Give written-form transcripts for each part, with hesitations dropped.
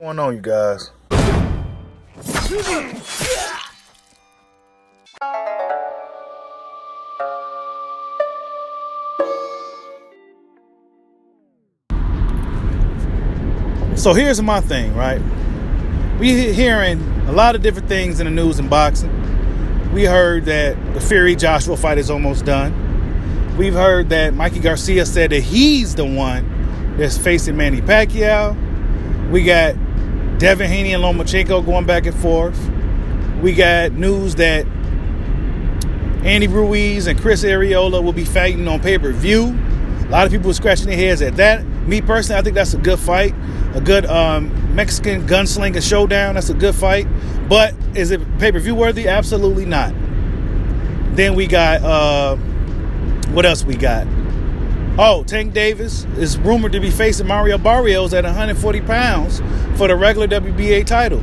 What's going on, you guys? So here's my thing, right? We hearing a lot of different things in the news in boxing. We heard that the Fury-Joshua fight is almost done. We've heard that Mikey Garcia said that he's the one that's facing Manny Pacquiao. We got Devin Haney and Lomachenko going back and forth. We got news that Andy Ruiz and Chris Arreola will be fighting on pay-per-view. A lot of people are scratching their heads at that. Me personally, I think that's a good fight. A good Mexican gunslinger showdown. That's a good fight. But is it pay-per-view worthy? Absolutely not. Then we got, what else we got? Oh, Tank Davis is rumored to be facing Mario Barrios at 140 pounds for the regular WBA title.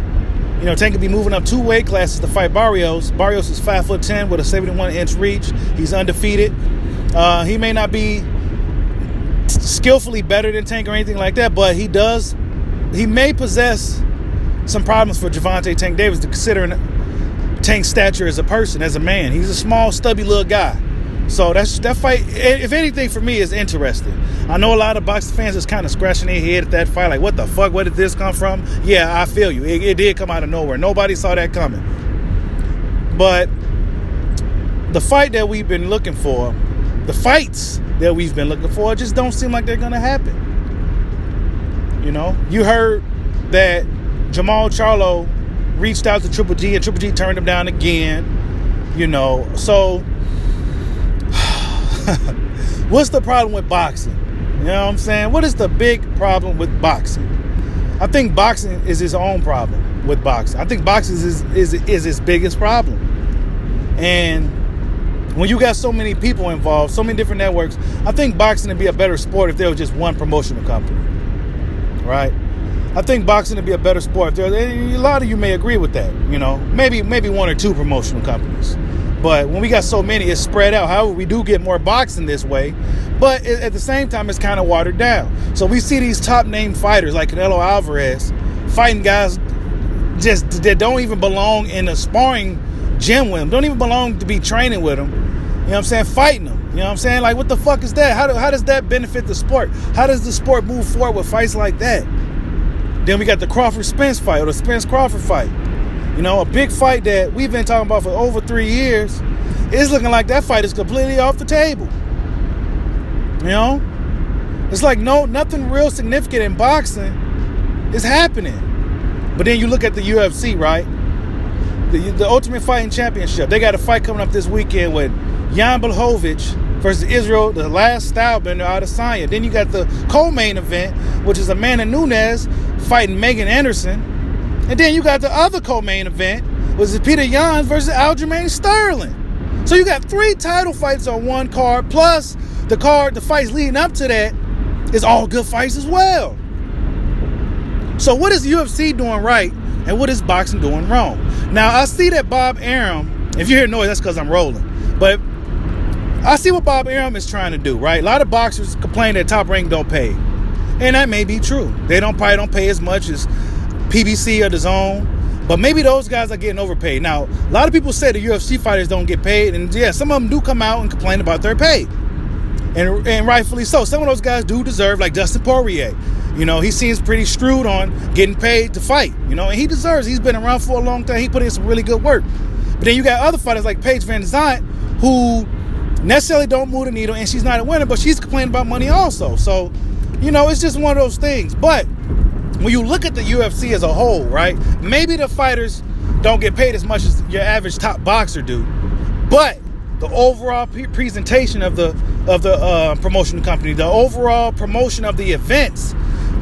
You know, Tank could be moving up 2 weight classes to fight Barrios. Barrios is 5'10" with a 71-inch reach. He's undefeated. He may not be skillfully better than Tank or anything like that, but he may possess some problems for Gervonta Tank Davis, considering Tank's stature as a person, as a man. He's a small, stubby little guy. So that fight, if anything, for me, is interesting. I know a lot of boxing fans is kind of scratching their head at that fight, like, what the fuck, where did this come from? Yeah, I feel you. It did come out of nowhere. Nobody saw that coming. But the fight that we've been looking for, the fights that we've been looking for, just don't seem like they're going to happen. You know, you heard that Jamal Charlo reached out to Triple G and Triple G turned him down again. You know, so what's the problem with boxing? You know what I'm saying? What is the big problem with boxing? I think boxing is its own problem with boxing. I think boxing is its biggest problem. And when you got so many people involved, so many different networks, I think boxing would be a better sport if there was just one promotional company, right? I think boxing would be a better sport. A lot of you may agree with that, you know. Maybe 1 or 2 promotional companies. But when we got so many, it's spread out. However, we do get more boxing this way. But at the same time, it's kind of watered down. So we see these top-name fighters like Canelo Alvarez fighting guys just that don't even belong in a sparring gym with him, don't even belong to be training with him. You know what I'm saying? Fighting them. You know what I'm saying? Like, what the fuck is that? How does that benefit the sport? How does the sport move forward with fights like that? Then we got the Crawford-Spence fight, or the Spence-Crawford fight. You know, a big fight that we've been talking about for over 3 years. It's looking like that fight is completely off the table. You know? It's like nothing real significant in boxing is happening. But then you look at the UFC, right? The Ultimate Fighting Championship. They got a fight coming up this weekend with Jan Blachowicz versus Israel, the last stylebender out of Adesanya. Then you got the co-main event, which is Amanda Nunes fighting Megan Anderson. And then you got the other co-main event, which is Peter Yan versus Aljamain Sterling. So you got 3 title fights on one card, plus the fights leading up to that is all good fights as well. So what is the UFC doing right, and what is boxing doing wrong? Now, I see that Bob Arum, if you hear noise, that's because I'm rolling. But I see what Bob Arum is trying to do, right? A lot of boxers complain that Top Rank don't pay. And that may be true. They probably don't pay as much as PBC or DAZN, but maybe those guys are getting overpaid. Now, a lot of people say the UFC fighters don't get paid, and yeah, some of them do come out and complain about their pay, and rightfully so. Some of those guys do deserve, like Dustin Poirier. You know, he seems pretty screwed on getting paid to fight, you know, and he deserves. He's been around for a long time. He put in some really good work. But then you got other fighters like Paige Van Zant, who necessarily don't move the needle, and she's not a winner, but she's complaining about money also. So, you know, it's just one of those things. But when you look at the UFC as a whole, right, maybe the fighters don't get paid as much as your average top boxer do, but the overall presentation of the promotion company, the overall promotion of the events,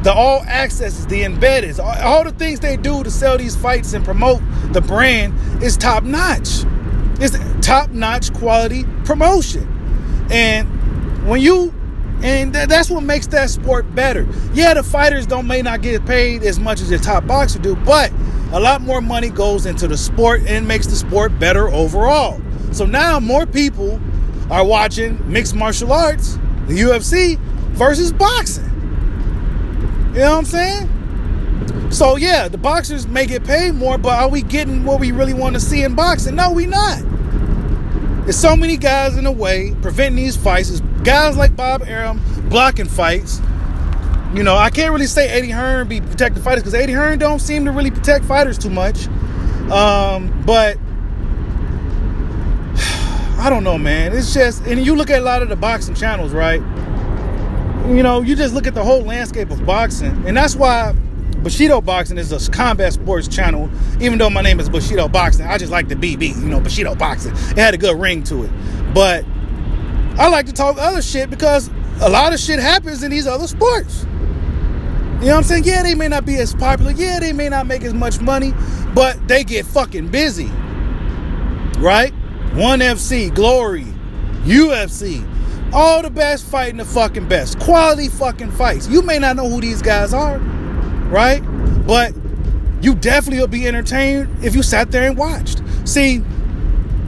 the all accesses, the embeddeds, all the things they do to sell these fights and promote the brand is top notch. It's top notch quality promotion, and that's what makes that sport better. Yeah, the fighters may not get paid as much as your top boxer do, but a lot more money goes into the sport and makes the sport better overall. So now more people are watching mixed martial arts, the UFC, versus boxing. You know what I'm saying? So yeah, the boxers may get paid more, but are we getting what we really want to see in boxing? No, we not. There's so many guys in the way preventing these fights. There's guys like Bob Arum blocking fights. You know, I can't really say Eddie Hearn be protecting fighters because Eddie Hearn don't seem to really protect fighters too much. But I don't know, man. It's just, and you look at a lot of the boxing channels, right? You know, you just look at the whole landscape of boxing, and that's why Bushido Boxing is a combat sports channel. Even though my name is Bushido Boxing, I just like the BB, you know, Bushido Boxing. It had a good ring to it. But I like to talk other shit because a lot of shit happens in these other sports. You know what I'm saying? Yeah, they may not be as popular. Yeah, they may not make as much money, but they get fucking busy. Right? ONE FC, Glory, UFC. All the best fighting the fucking best. Quality fucking fights. You may not know who these guys are, right? But you definitely will be entertained if you sat there and watched. See,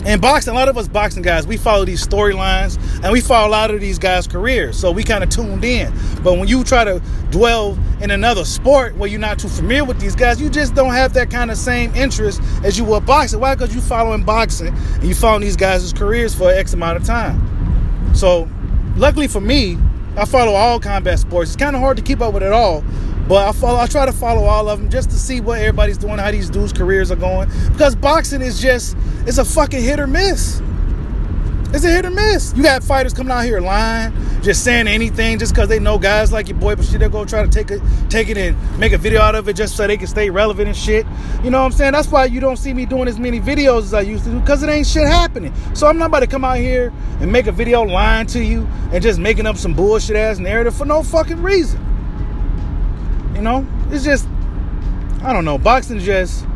in boxing, a lot of us boxing guys, we follow these storylines and we follow a lot of these guys' careers. So we kind of tuned in. But when you try to dwell in another sport where you're not too familiar with these guys, you just don't have that kind of same interest as you would boxing. Why? Because you following boxing and you following these guys' careers for X amount of time. So luckily for me, I follow all combat sports. It's kind of hard to keep up with it all. But I try to follow all of them just to see what everybody's doing, how these dudes' careers are going. Because boxing is just, it's a fucking hit or miss. It's a hit or miss. You got fighters coming out here lying, just saying anything just because they know guys like your boy, but shit, they'll go try to take it and make a video out of it just so they can stay relevant and shit. You know what I'm saying? That's why you don't see me doing as many videos as I used to do, because it ain't shit happening. So I'm not about to come out here and make a video lying to you and just making up some bullshit ass narrative for no fucking reason. You know, it's just, I don't know. Boxing just,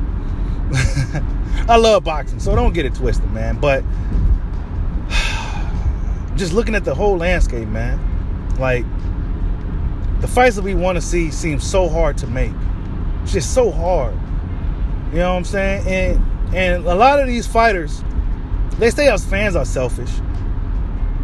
I love boxing, so don't get it twisted, man. But just looking at the whole landscape, man, like the fights that we want to see seem so hard to make. It's just so hard. You know what I'm saying? And a lot of these fighters, they say us fans are selfish,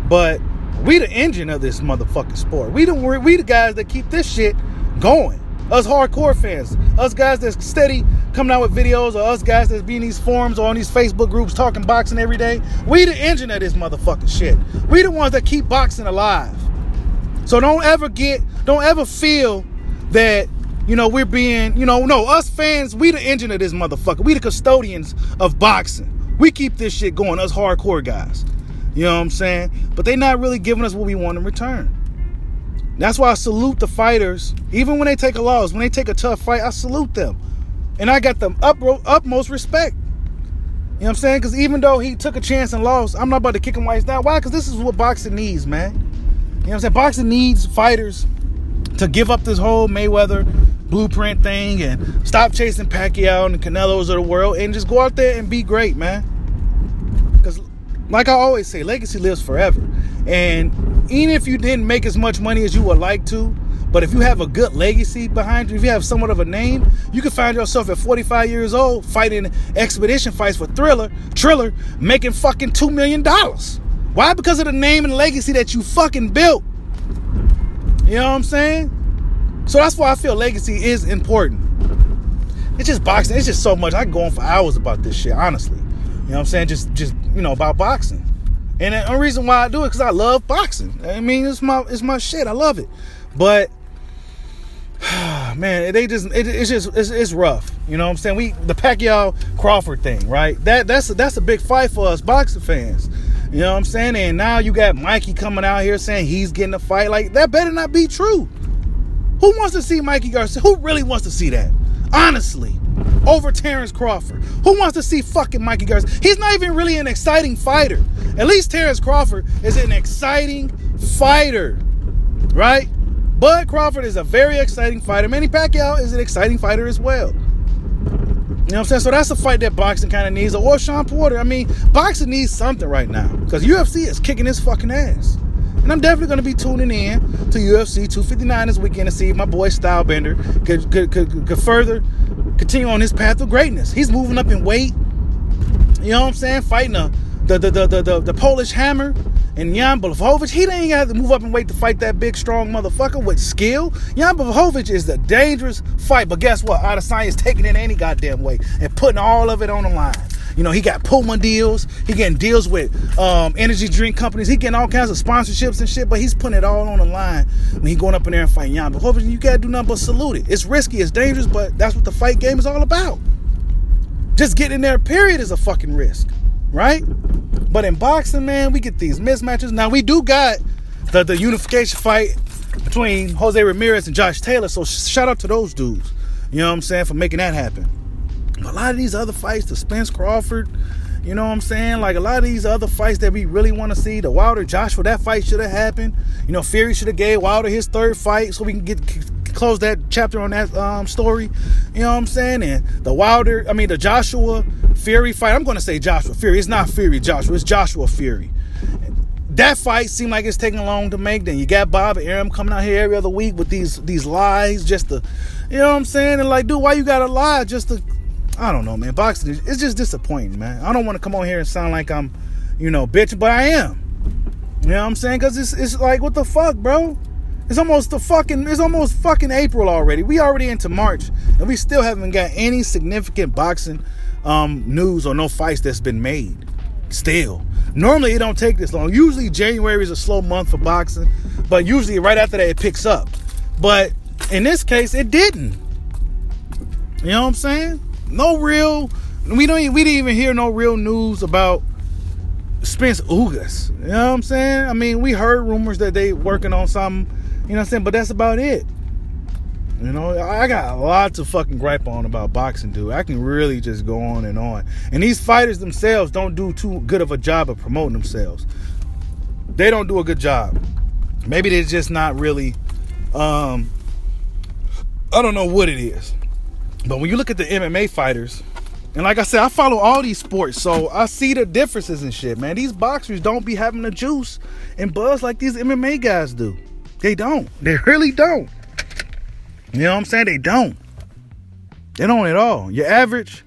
but we the engine of this motherfucking sport. We the guys that keep this shit going. Us hardcore fans, us guys that's steady coming out with videos, or us guys that's be in these forums or on these Facebook groups talking boxing every day. We the engine of this motherfucking shit. We the ones that keep boxing alive. So don't ever feel that, you know, we're being, you know, no, us fans, we the engine of this motherfucker. We the custodians of boxing. We keep this shit going, us hardcore guys. You know what I'm saying? But they not really giving us what we want in return. That's why I salute the fighters. Even when they take a loss, when they take a tough fight, I salute them. And I got the utmost respect. You know what I'm saying? Because even though he took a chance and lost, I'm not about to kick him while he's down. Why? Because this is what boxing needs, man. You know what I'm saying? Boxing needs fighters to give up this whole Mayweather blueprint thing and stop chasing Pacquiao and the Canelos of the world and just go out there and be great, man. Because like I always say, legacy lives forever. And even if you didn't make as much money as you would like to, but if you have a good legacy behind you, if you have somewhat of a name, you can find yourself at 45 years old fighting expedition fights for Triller, making fucking $2 million. Why? Because of the name and legacy that you fucking built. You know what I'm saying? So that's why I feel legacy is important. It's just boxing. It's just so much. I can go on for hours about this shit, honestly. You know what I'm saying? Just you know, about boxing. And the only reason why I do it because I love boxing. I mean, it's my shit. I love it. But man, it's rough. You know what I'm saying? The Pacquiao Crawford thing, right? That's a big fight for us boxing fans. You know what I'm saying? And now you got Mikey coming out here saying he's getting a fight. Like, that better not be true. Who wants to see Mikey Garcia? Who really wants to see that? Honestly. Over Terrence Crawford. Who wants to see fucking Mikey Garcia? He's not even really an exciting fighter. At least Terrence Crawford is an exciting fighter, right? Bud Crawford is a very exciting fighter. Manny Pacquiao is an exciting fighter as well. You know what I'm saying? So that's a fight that boxing kind of needs. Or Sean Porter. I mean, boxing needs something right now because UFC is kicking his fucking ass. And I'm definitely going to be tuning in to UFC 259 this weekend to see if my boy Stylebender could further continue on his path of greatness. He's moving up in weight. You know what I'm saying? Fighting the Polish Hammer And Jan Blachowicz, he didn't even have to move up and wait to fight that big, strong motherfucker with skill. Jan Blachowicz is the dangerous fight. But guess what? Adesanya is taking it any goddamn way and putting all of it on the line. You know, he got Puma deals. He getting deals with energy drink companies. He getting all kinds of sponsorships and shit. But he's putting it all on the line when he going up in there and fighting Jan Blachowicz. You got to do nothing but salute it. It's risky. It's dangerous. But that's what the fight game is all about. Just getting in there, period, is a fucking risk. Right? But in boxing, man, we get these mismatches. Now, we do got the unification fight between Jose Ramirez and Josh Taylor. So shout out to those dudes. You know what I'm saying? For making that happen. But a lot of these other fights, the Spence Crawford, you know what I'm saying? Like a lot of these other fights that we really want to see, the Wilder Joshua, that fight should have happened. You know, Fury should have gave Wilder his third fight so we can close that chapter on that story. You know what I'm saying? And the Joshua Fury fight, I'm going to say Joshua Fury. It's not Fury Joshua. It's Joshua Fury. That fight seemed like it's taking long to make. Then you got Bob and Arum coming out here every other week with these lies just to, you know what I'm saying? And like, dude, why you got to lie just to, I don't know, man. Boxing, it's just disappointing, man. I don't want to come on here and sound like I'm, you know, bitch, but I am. You know what I'm saying? Because it's like, what the fuck, bro? It's almost fucking April already. We already into March, and we still haven't got any significant boxing news or no fights that's been made. Still. Normally, it don't take this long. Usually, January is a slow month for boxing, but usually right after that, it picks up. But in this case, it didn't. You know what I'm saying? We didn't even hear no real news about Spence Ugas. You know what I'm saying? I mean, we heard rumors that they working on something, you know what I'm saying? But that's about it. You know, I got a lot to fucking gripe on about boxing, dude. I can really just go on. And these fighters themselves don't do too good of a job of promoting themselves. They don't do a good job. Maybe they're just not really, I don't know what it is. But when you look at the MMA fighters, and like I said, I follow all these sports, so I see the differences and shit, man. These boxers don't be having the juice and buzz like these MMA guys do. They don't. They really don't. You know what I'm saying? They don't. They don't at all. Your average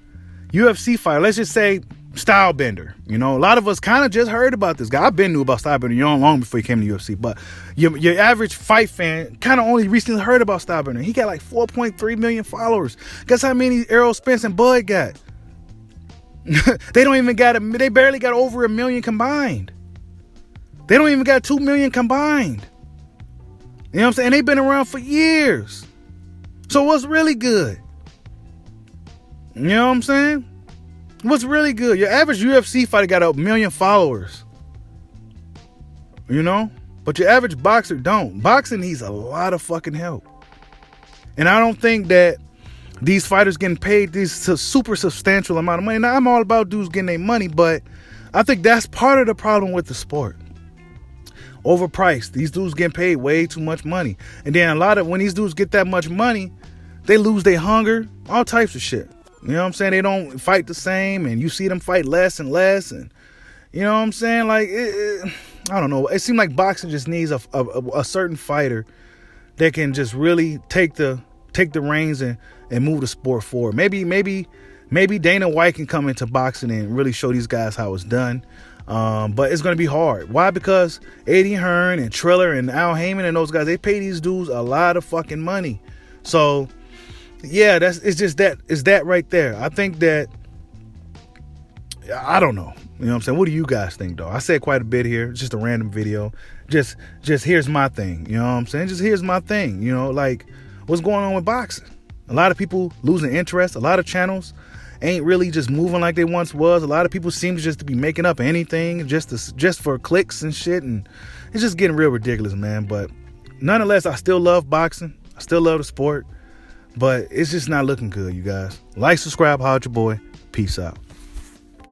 UFC fighter, let's just say Stylebender. You know, a lot of us kind of just heard about this guy. I've been knew about Stylebender long before he came to UFC. But your average fight fan kind of only recently heard about Stylebender. He got like 4.3 million followers. Guess how many Errol Spence and Bud got? They barely got over 1 million combined. They don't even got 2 million combined. You know what I'm saying? They've been around for years. So what's really good? You know what I'm saying? What's really good? Your average UFC fighter got 1 million followers. You know? But your average boxer don't. Boxing needs a lot of fucking help. And I don't think that these fighters getting paid these super substantial amount of money. Now, I'm all about dudes getting their money, but I think that's part of the problem with the sport. Overpriced. These dudes getting paid way too much money. And then when these dudes get that much money, they lose their hunger, all types of shit. You know what I'm saying? They don't fight the same, and you see them fight less and less, and you know what I'm saying? Like, I don't know. It seems like boxing just needs a certain fighter that can just really take the reins and move the sport forward. Maybe Dana White can come into boxing and really show these guys how it's done. But it's going to be hard. Why? Because Eddie Hearn and Triller and Al Heyman and those guys, they pay these dudes a lot of fucking money. So, yeah, it's that right there. I think that, I don't know. You know what I'm saying? What do you guys think, though? I said quite a bit here. It's just a random video. Just here's my thing. You know what I'm saying? Just here's my thing. You know, like, what's going on with boxing? A lot of people losing interest. A lot of channels ain't really just moving like they once was. A lot of people seem to just to be making up anything just for clicks and shit, and it's just getting real ridiculous, man. But nonetheless, I still love boxing. I still love the sport, but it's just not looking good, you guys. Like, subscribe, holla at your boy. Peace out.